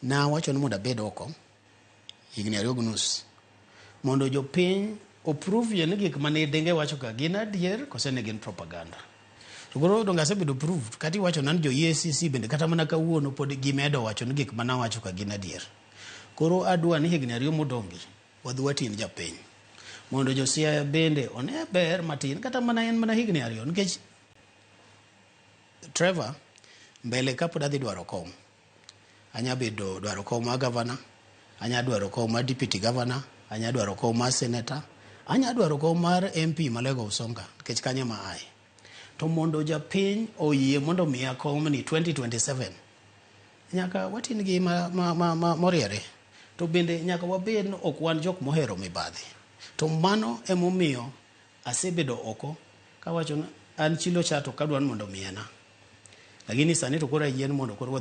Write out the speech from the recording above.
nawacho ni mondo abed oko higni 2.5 mondo jopiny oprove ni gik mane denge wacho ka gin adier kose ne gin propaganda. To koro donga asebedo proved kati wacho nan jo EACC bende kata mana kawuono pod gimedo wacho ni gik mana wacho ka gin adier. Koro adwa ni higni 2 modongi wadhi watin japiny mondo jo Siaya bende one ber matin kata mana en mana higni 2 nikech Trevor mbele ka pod adhi dwaro kom. Anya bedo dwaro kom ma governor, anya dwaro kom ma deputy governor, anya dwaro kom ma senator, anya dwaro kom mar MP Malego Usonga nikech kanye ma ai. To mondo japiny oyie mondo miya kom ni 2027 nyaka watin gi moriere. To bende nyaka wabed ok wan jok mohero mibadhi. To mano emomiyo asebedo oko kawacho an chilo chato kadwan mondo miyena. Lakini sani to koro yien mondo koro